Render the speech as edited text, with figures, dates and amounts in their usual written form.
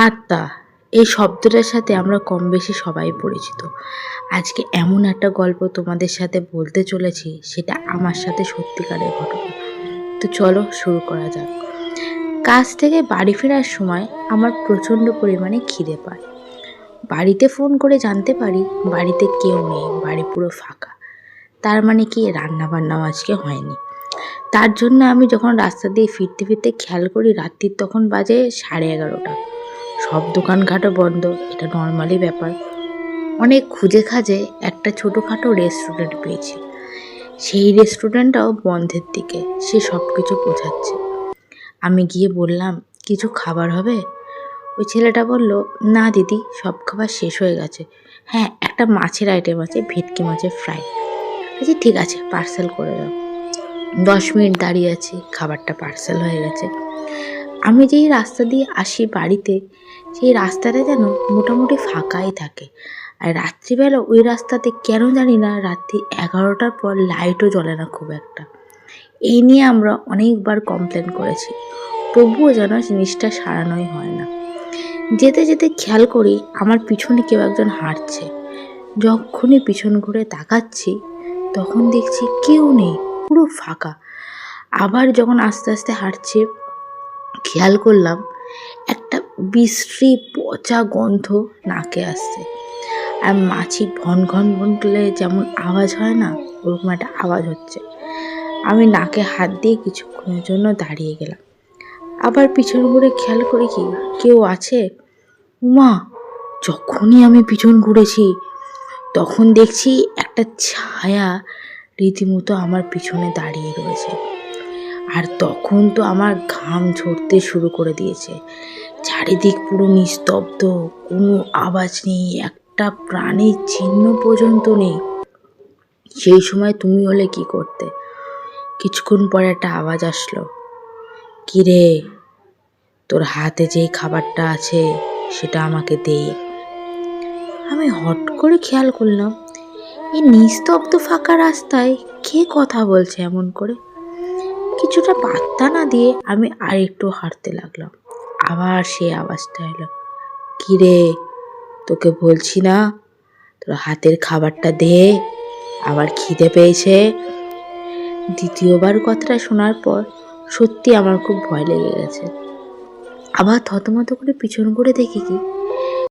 আত্মা, এই শব্দটার সাথে আমরা কম বেশি সবাই পরিচিত। আজকে এমন একটা গল্প তোমাদের সাথে বলতে চলেছি, সেটা আমার সাথে সত্যিকারের ঘটনা। তো চলো শুরু করা যাক। কাজ থেকে বাড়ি ফেরার সময় আমার প্রচণ্ড পরিমাণে খিদে পায়। বাড়িতে ফোন করে জানতে পারি বাড়িতে কেউ নেই, বাড়ি পুরো ফাঁকা। তার মানে কি রান্না বান্নাও আজকে হয়নি। তার জন্য আমি যখন রাস্তা দিয়ে ফিরতে ফিরতে খেয়াল করি রাত্রির তখন বাজে 11:30। সব দোকানঘাটও বন্ধ, এটা নর্মালি ব্যাপার। অনেক খুঁজে খাজে একটা ছোটোখাটো রেস্টুরেন্ট পেয়েছি। সেই রেস্টুরেন্টটাও বন্ধের দিকে, সে সব কিছু বোঝাচ্ছে। আমি গিয়ে বললাম, কিছু খাবার হবে? ওই ছেলেটা বলল, না দিদি, সব খাবার শেষ হয়ে গেছে। হ্যাঁ, একটা মাছের আইটেম আছে, ভেটকি মাছের ফ্রাই। আচ্ছা ঠিক আছে, পার্সেল করে দাও। 10 মিনিট দাঁড়িয়ে আছি, খাবারটা পার্সেল হয়ে গেছে। আমি যেই রাস্তা দিয়ে আসি বাড়িতে, সেই রাস্তাটা যেন মোটামুটি ফাঁকাই থাকে। আর রাত্রিবেলা ওই রাস্তাতে কেন জানি না রাত্রি 11টার পর লাইটও জ্বলে না খুব একটা। এই নিয়ে আমরা অনেকবার কমপ্লেন করেছি, তবুও যেন জিনিসটা সারানোই হয় না। যেতে যেতে খেয়াল করি আমার পিছনে কেউ একজন হাঁটছে। যখনই পিছন ঘুরে তাকাচ্ছি তখন দেখছি কেউ নেই, পুরো ফাঁকা। আবার যখন আস্তে আস্তে হাঁটছি খেয়াল করলাম একটা বিশ্রী পচা গন্ধ নাকে আসছে। আর মাছি ভন ঘন ভন করলে যেমন আওয়াজ হয় না, ওরকম একটা আওয়াজ হচ্ছে। আমি নাকে হাত দিয়ে কিছুক্ষণের জন্য দাঁড়িয়ে গেলাম। আবার পিছন ঘুরে খেয়াল করি কি কেউ আছে। উমা, যখনই আমি পিছন ঘুরেছি তখন দেখছি একটা ছায়া রীতিমতো আমার পিছনে দাঁড়িয়ে রয়েছে। আর তখন তো আমার ঘাম ঝরতে শুরু করে দিয়েছে। চারিদিক পুরো নিস্তব্ধ, কোনো আওয়াজ নেই, একটা প্রাণীর চিহ্ন পর্যন্ত নেই। সেই সময় তুমি হলে কি করতে? কিছুক্ষণ পরে একটা আওয়াজ আসলো, কিরে, তোর হাতে যেই খাবারটা আছে সেটা আমাকে দে। আমি হট করে খেয়াল করলাম এই নিস্তব্ধ ফাঁকা রাস্তায় কে কথা বলছে এমন করে। কিছুটা পাত্তা না দিয়ে আমি আর একটু হাঁটতে লাগলাম। আবার সেই আওয়াজটা এলো, কিরে, তোকে বলছি না তোর হাতের খাবারটা দে, আবার খিদে পেয়েছে। দ্বিতীয়বার কথাটা শোনার পর সত্যি আমার খুব ভয় লেগে গেছে। আবার থতমত করে পিছন করে দেখি কি